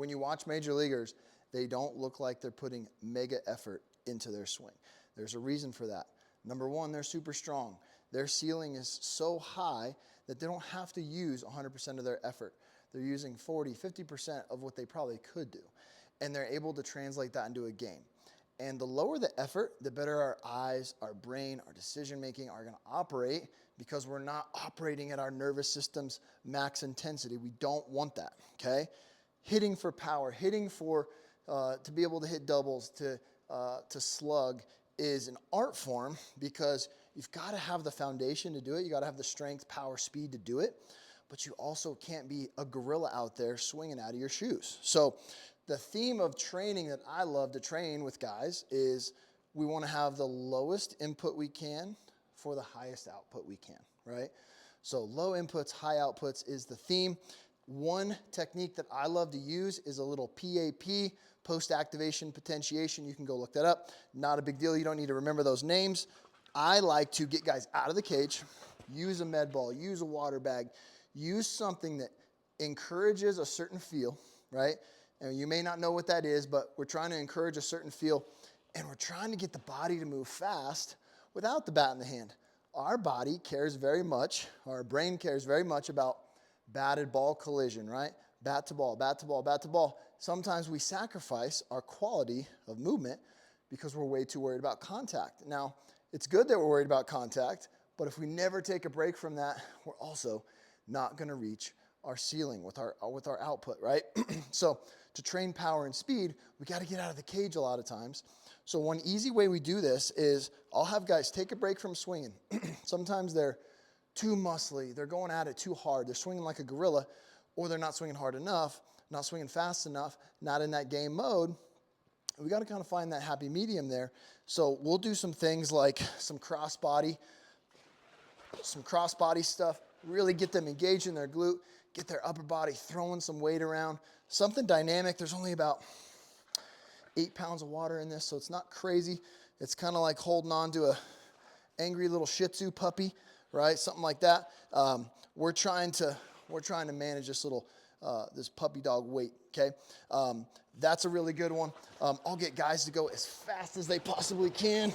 When you watch major leaguers, they don't look like they're putting mega effort into their swing. There's a reason for that. Number one, they're super strong. Their ceiling is so high that they don't have to use 100% of their effort. They're using 40, 50% of what they probably could do. And they're able to translate that into a game. And the lower the effort, the better our eyes, our brain, our decision-making are going to operate, because we're not operating at our nervous system's max intensity. We don't want that, okay? Hitting for power, hitting for to be able to hit doubles, to slug is an art form, because you've got to have the foundation to do it. You got to have the strength, power, speed to do it. But you also can't be a gorilla out there swinging out of your shoes. So the theme of training that I love to train with guys is we want to have the lowest input we can for the highest output we can, right? So low inputs, high outputs is the theme. One technique that I love to use is a little PAP, post-activation potentiation. You can go look that up. Not a big deal. You don't need to remember those names. I like to get guys out of the cage, use a med ball, use a water bag, use something that encourages a certain feel, right? And you may not know what that is, but we're trying to encourage a certain feel, and we're trying to get the body to move fast without the bat in the hand. Our body cares very much, our brain cares very much about batted ball collision, right? Bat to ball, bat to ball, bat to ball. Sometimes we sacrifice our quality of movement because we're way too worried about contact. Now, it's good that we're worried about contact, but if we never take a break from that, we're also not going to reach our ceiling with our output, right? So to train power and speed, we got to get out of the cage a lot of times. So one easy way we do this is I'll have guys take a break from swinging. Sometimes they're too muscly, they're going at it too hard, they're swinging like a gorilla, or they're not swinging hard enough, not swinging fast enough, not in that game mode. We got to kind of find that happy medium there. So we'll do some things like some crossbody stuff, really get them engaged in their glute, get their upper body throwing some weight around, something dynamic. There's only about 8 pounds of water in this, so it's not crazy. It's kind of like holding on to a angry little Shih Tzu puppy, right? Something like that. We're trying to manage this little this puppy dog weight. Okay, that's a really good one. I'll get guys to go as fast as they possibly can,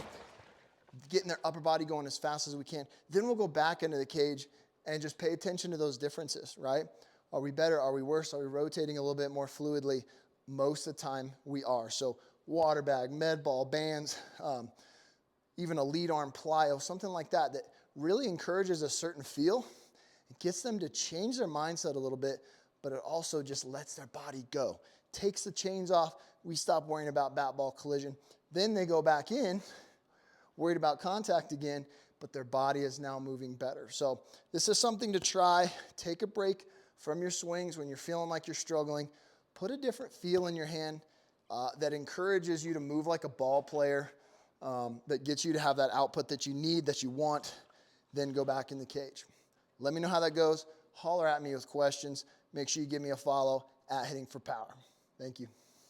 getting their upper body going as fast as we can. Then we'll go back into the cage and just pay attention to those differences, right? Are we better? Are we worse? Are we rotating a little bit more fluidly? Most of the time we are. So water bag, med ball, bands, even a lead arm plyo, something like that, that really encourages a certain feel. It gets them to change their mindset a little bit, but it also just lets their body go. Takes the chains off. We stop worrying about bat ball collision. Then they go back in, worried about contact again, but their body is now moving better. So this is something to try. Take a break from your swings when you're feeling like you're struggling. Put a different feel in your hand that encourages you to move like a ball player, that gets you to have that output that you need, that you want, then go back in the cage. Let me know how that goes. Holler at me with questions. Make sure you give me a follow at Hitting for Power. Thank you.